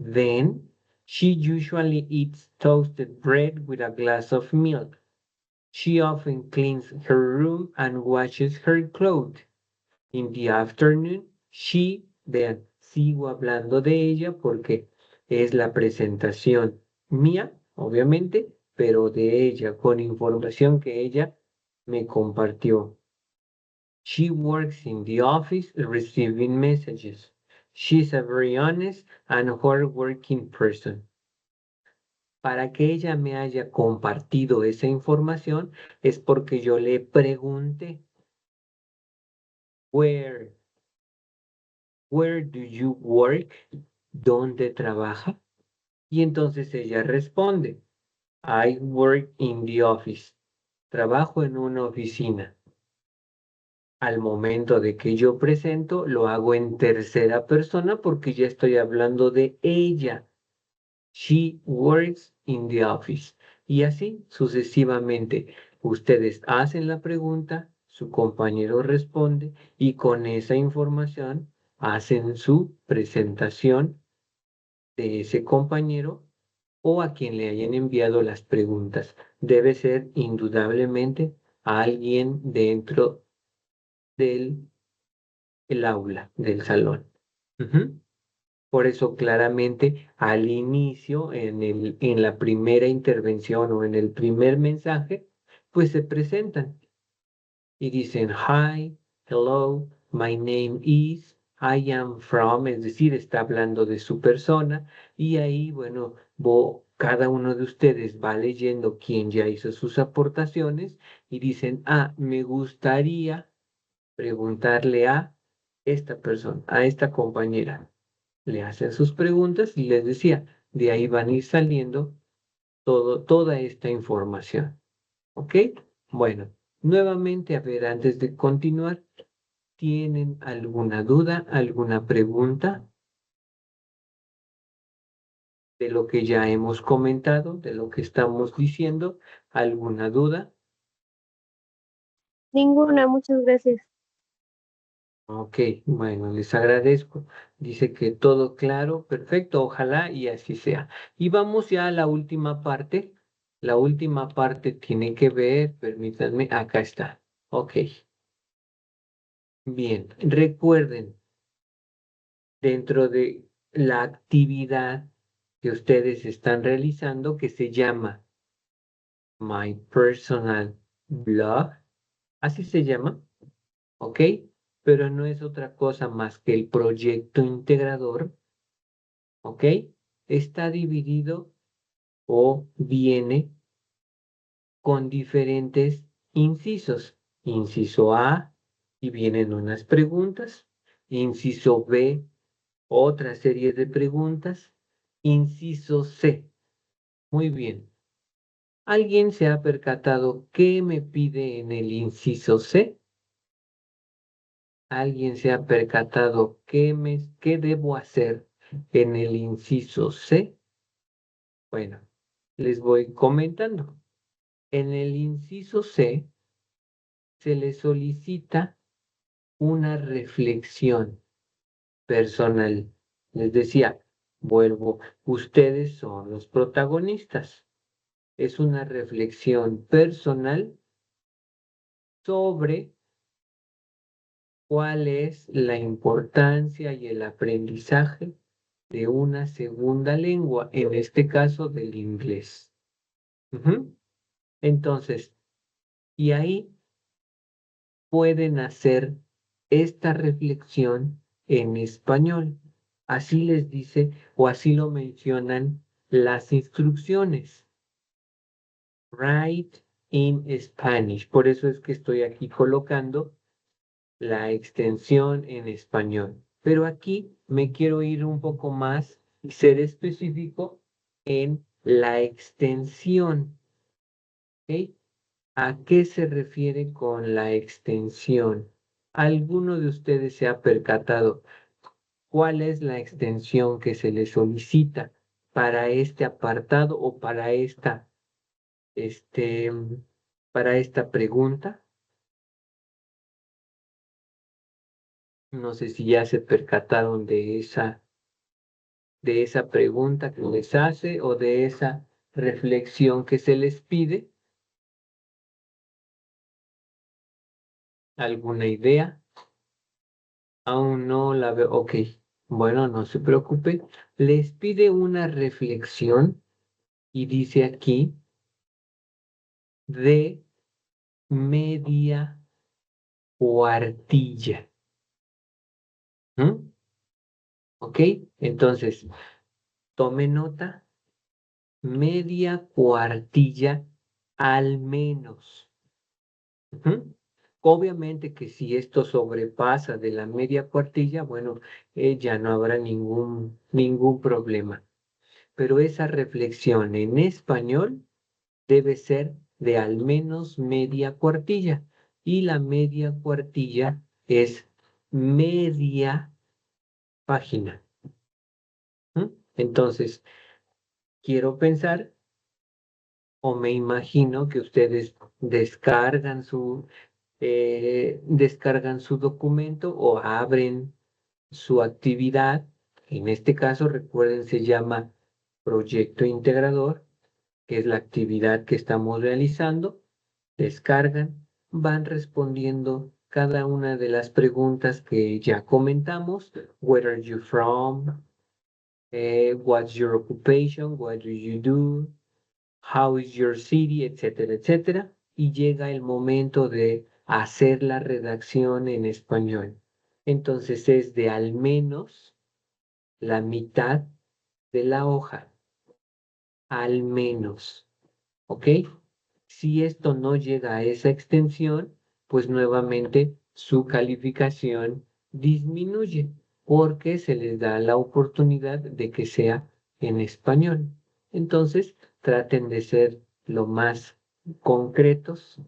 Then she usually eats toasted bread with a glass of milk. She often cleans her room and washes her clothes. In the afternoon, vean, sigo hablando de ella porque es la presentación mía, obviamente, pero de ella, con información que ella me compartió. She works in the office receiving messages. She's a very honest and hardworking person. Para que ella me haya compartido esa información es porque yo le pregunté, where, where do you work? ¿Dónde trabaja? Y entonces ella responde, I work in the office. Trabajo en una oficina. Al momento de que yo presento, lo hago en tercera persona porque ya estoy hablando de ella. She works in the office. Y así sucesivamente. Ustedes hacen la pregunta, su compañero responde y con esa información hacen su presentación de ese compañero o a quien le hayan enviado las preguntas. Debe ser indudablemente a alguien dentro del el aula, del salón. Ujú. Por eso claramente al inicio, en la primera intervención o en el primer mensaje, pues se presentan y dicen, hi, hello, my name is, I am from, es decir, está hablando de su persona y ahí, bueno, cada uno de ustedes va leyendo quién ya hizo sus aportaciones y dicen, ah, me gustaría preguntarle a esta persona, a esta compañera. Le hacen sus preguntas y les decía, de ahí van a ir saliendo toda esta información. ¿Ok? Bueno, nuevamente, a ver, antes de continuar, ¿tienen alguna duda, alguna pregunta de lo que ya hemos comentado, de lo que estamos diciendo? ¿Alguna duda? Ninguna, muchas gracias. Ok, bueno, les agradezco. Dice que todo claro, perfecto, ojalá y así sea. Y vamos ya a la última parte. La última parte tiene que ver, permítanme, acá está. Ok, bien, recuerden, dentro de la actividad que ustedes están realizando, que se llama My Personal Blog, así se llama, ¿ok? Pero no es otra cosa más que el proyecto integrador. ¿Ok? Está dividido o viene con diferentes incisos. Inciso A, y vienen unas preguntas. Inciso B, otra serie de preguntas. Inciso C. Muy bien. ¿Alguien se ha percatado qué me pide en el inciso C? ¿Alguien se ha percatado qué debo hacer en el inciso C? Bueno, les voy comentando. En el inciso C se le solicita una reflexión personal. Les decía, vuelvo, ustedes son los protagonistas. Es una reflexión personal sobre cuál es la importancia y el aprendizaje de una segunda lengua, en este caso del inglés. Ujú. Entonces, y ahí pueden hacer esta reflexión en español. Así les dice o así lo mencionan las instrucciones. Write in Spanish. Por eso es que estoy aquí colocando la extensión en español. Pero aquí me quiero ir un poco más y ser específico en la extensión. ¿Ok? ¿A qué se refiere con la extensión? ¿Alguno de ustedes se ha percatado cuál es la extensión que se le solicita para este apartado o este, para esta pregunta? No sé si ya se percataron de esa pregunta que les hace o de esa reflexión que se les pide. ¿Alguna idea? Aún no la veo. Ok, bueno, no se preocupe. Les pide una reflexión y dice aquí de media cuartilla. ¿Mm? Ok, entonces tome nota media cuartilla al menos. Ujú. Obviamente que si esto sobrepasa de la media cuartilla, bueno, ya no habrá ningún problema. Pero esa reflexión en español debe ser de al menos media cuartilla. Y la media cuartilla es media página. ¿Mm? Entonces, quiero pensar o me imagino que ustedes descargan su documento o abren su actividad. En este caso, recuerden, se llama proyecto integrador, que es la actividad que estamos realizando. Descargan, van respondiendo cada una de las preguntas que ya comentamos. Where are you from? What's your occupation? What do you do? How is your city, etcétera, etcétera, y llega el momento de hacer la redacción en español. Entonces es de al menos la mitad de la hoja, al menos, ¿ok? Si esto no llega a esa extensión, pues nuevamente su calificación disminuye porque se les da la oportunidad de que sea en español. Entonces, traten de ser lo más concretos,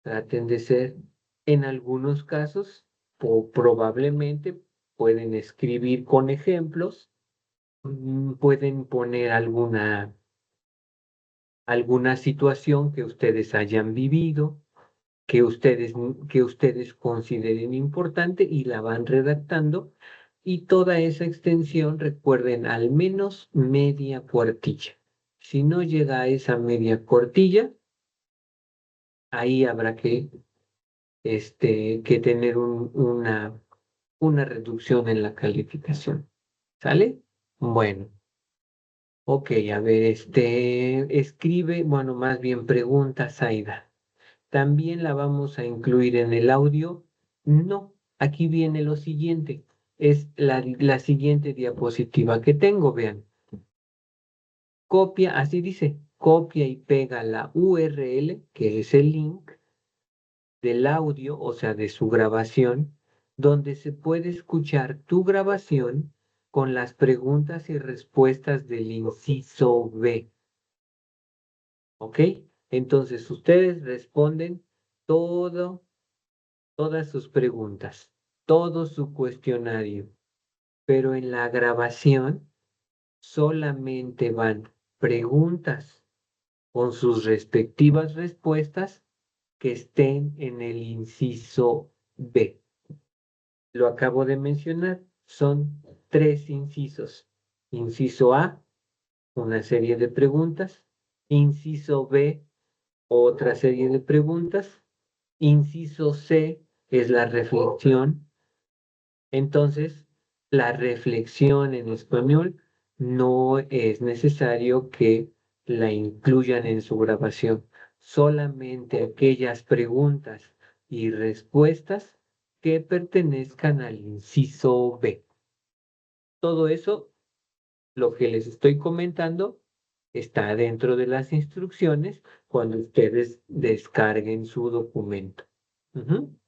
traten de ser, en algunos casos, o probablemente pueden escribir con ejemplos, pueden poner alguna situación que ustedes hayan vivido, que ustedes consideren importante y la van redactando. Y toda esa extensión, recuerden, al menos media cuartilla. Si no llega a esa media cuartilla, ahí habrá que tener una reducción en la calificación. ¿Sale? Bueno, ok, a ver, escribe, bueno, más bien pregunta, Zaida. ¿También la vamos a incluir en el audio? No, aquí viene lo siguiente. Es la siguiente diapositiva que tengo, vean. Copia, así dice, copia y pega la URL, que es el link del audio, o sea, de su grabación, donde se puede escuchar tu grabación con las preguntas y respuestas del inciso B. ¿Ok? Entonces, ustedes responden todo todas sus preguntas, todo su cuestionario, pero en la grabación solamente van preguntas con sus respectivas respuestas que estén en el inciso B. Lo acabo de mencionar, son 3 incisos. Inciso A, una serie de preguntas. Inciso B, otra serie de preguntas. Inciso C es la reflexión. Entonces, la reflexión en español no es necesario que la incluyan en su grabación, solamente aquellas preguntas y respuestas que pertenezcan al inciso B. Todo eso, lo que les estoy comentando, está dentro de las instrucciones cuando ustedes descarguen su documento.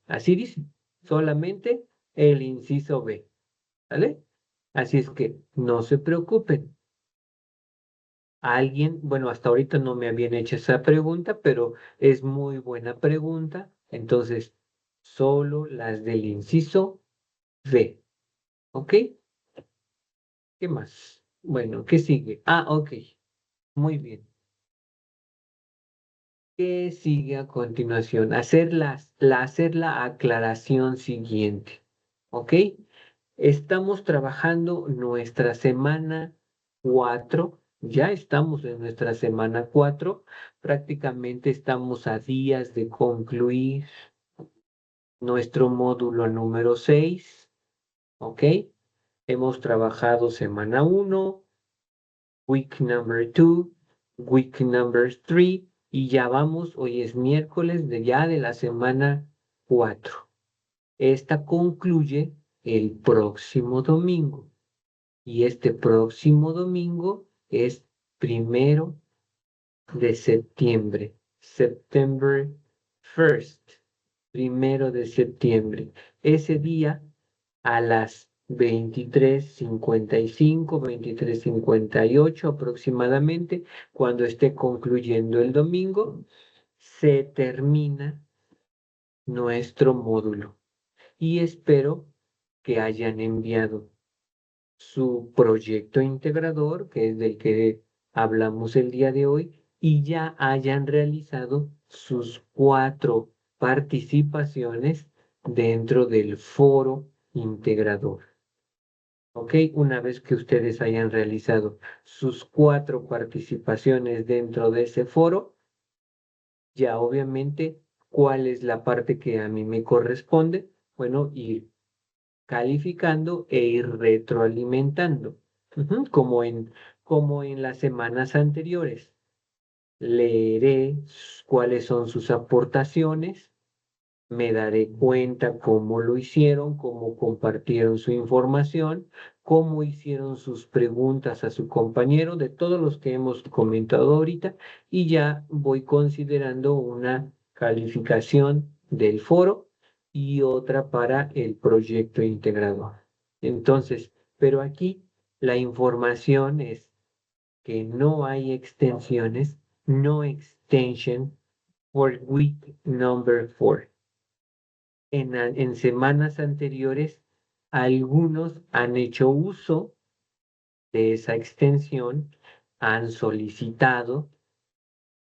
Así dice, solamente el inciso B. ¿Vale? Así es que no se preocupen. Alguien, bueno, hasta ahorita no me habían hecho esa pregunta, pero es muy buena pregunta. Entonces, solo las del inciso B. ¿Ok? ¿Qué más? Bueno, ¿qué sigue? Ah, ok. Muy bien. ¿Qué sigue a continuación? Hacer la aclaración siguiente. ¿Ok? Estamos trabajando nuestra semana 4, ya estamos en nuestra semana 4, prácticamente estamos a días de concluir nuestro módulo número 6, ¿ok? Hemos trabajado semana 1, week number 2, week number 3 y ya vamos, hoy es miércoles de la semana 4. Esta concluye el próximo domingo. Y este próximo domingo es primero de septiembre. September 1st. Primero de septiembre. Ese día a las 23:55, 23:58 aproximadamente, cuando esté concluyendo el domingo, se termina nuestro módulo. Y espero que hayan enviado su proyecto integrador, que es del que hablamos el día de hoy, y ya hayan realizado sus 4 participaciones dentro del foro integrador. ¿Ok? Una vez que ustedes hayan realizado sus 4 participaciones dentro de ese foro, ya obviamente, ¿cuál es la parte que a mí me corresponde? Bueno, ir calificando e ir retroalimentando, como en las semanas anteriores. Leeré cuáles son sus aportaciones, me daré cuenta cómo lo hicieron, cómo compartieron su información, cómo hicieron sus preguntas a su compañero, de todos los que hemos comentado ahorita, y ya voy considerando una calificación del foro y otra para el proyecto integrador. Entonces, pero aquí la información es que no hay extensiones, no extension for week number 4. En semanas anteriores, algunos han hecho uso de esa extensión, han solicitado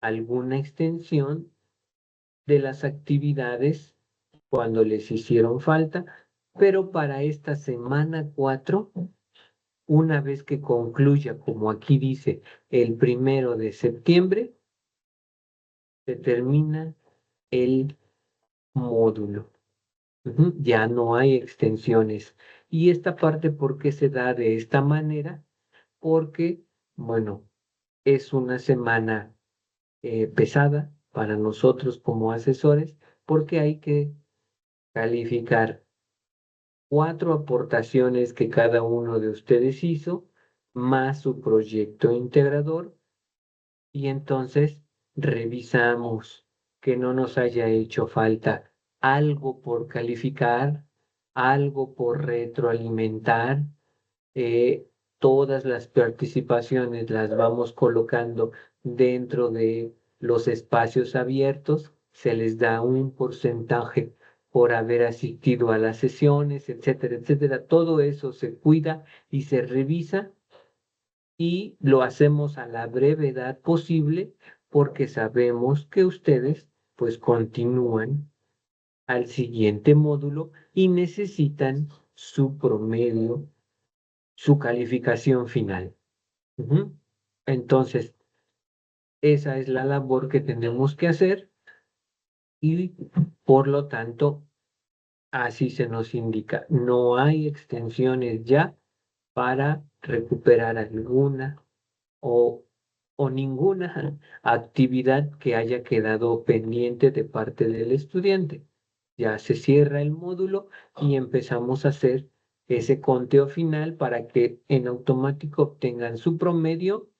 alguna extensión de las actividades cuando les hicieron falta, pero para esta semana 4, una vez que concluya, como aquí dice, el 1 de septiembre, se termina el módulo. Ya no hay extensiones. Y esta parte, ¿por qué se da de esta manera? Porque, bueno, es una semana pesada para nosotros como asesores, porque hay que calificar 4 aportaciones que cada uno de ustedes hizo, más su proyecto integrador, y entonces revisamos que no nos haya hecho falta algo por calificar, algo por retroalimentar. eh, Todas las participaciones las vamos colocando dentro de los espacios abiertos, se les da un porcentaje por haber asistido a las sesiones, etcétera, etcétera. Todo eso se cuida y se revisa, y lo hacemos a la brevedad posible porque sabemos que ustedes pues continúan al siguiente módulo y necesitan su promedio, su calificación final. Entonces, esa es la labor que tenemos que hacer, y por lo tanto, así se nos indica. No hay extensiones ya para recuperar alguna o, o ninguna actividad que haya quedado pendiente de parte del estudiante. Ya se cierra el módulo y empezamos a hacer ese conteo final para que en automático obtengan su promedio,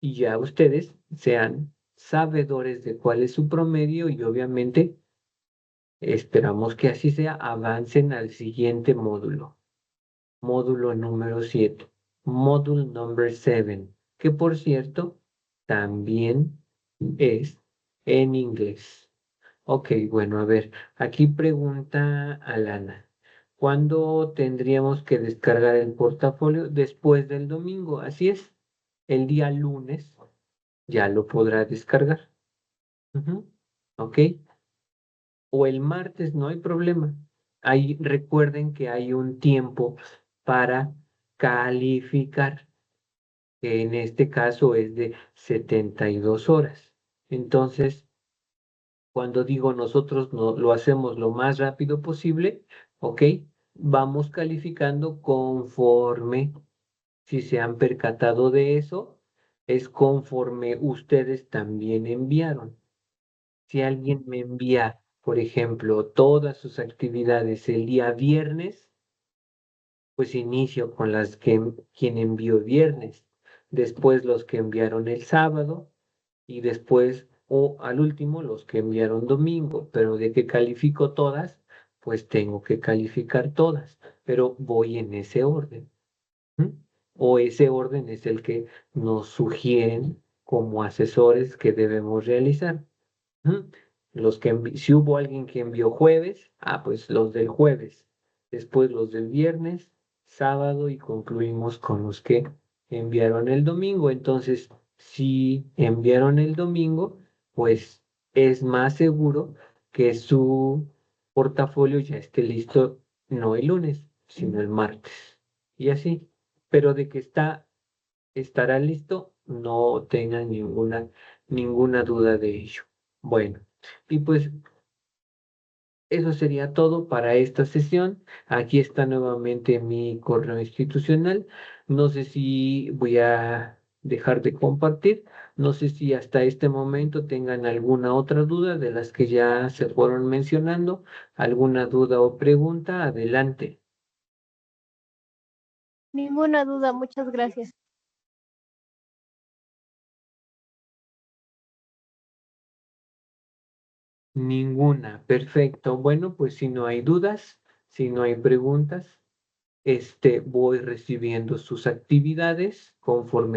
y ya ustedes sean sabedores de cuál es su promedio, y obviamente esperamos que así sea, avancen al siguiente módulo. Módulo número 7, módulo number 7, que por cierto también es en inglés. Ok, bueno, a ver, aquí pregunta Alana, ¿cuándo tendríamos que descargar el portafolio? Después del domingo, así es, el día lunes ya lo podrá descargar. Ok, o el martes, no hay problema. Ahí recuerden que hay un tiempo para calificar, que en este caso es de 72 horas. Entonces, cuando digo nosotros no, lo hacemos lo más rápido posible, ¿ok? Vamos calificando conforme, si se han percatado de eso, es conforme ustedes también enviaron. Si alguien me envía, por ejemplo, todas sus actividades el día viernes, pues inicio con las que quien envió viernes. después los que enviaron el sábado y después o al último los que enviaron domingo, pero de que califico todas, pues tengo que calificar todas, pero voy en ese orden. ¿M? O ese orden es el que nos sugieren como asesores que debemos realizar. ¿M? Si hubo alguien que envió jueves, pues los del jueves, después los del viernes, sábado y concluimos con los que enviaron el domingo. Entonces, si enviaron el domingo, pues es más seguro que su portafolio ya esté listo no el lunes, sino el martes. Y así, pero de que estará listo, no tengan ninguna duda de ello. Bueno, y pues eso sería todo para esta sesión. Aquí está nuevamente mi correo institucional. No sé si voy a dejar de compartir. No sé si hasta este momento tengan alguna otra duda de las que ya se fueron mencionando. ¿Alguna duda o pregunta? Adelante. Ninguna duda, muchas gracias. Ninguna. Perfecto. Bueno, pues si no hay dudas, si no hay preguntas, voy recibiendo sus actividades conforme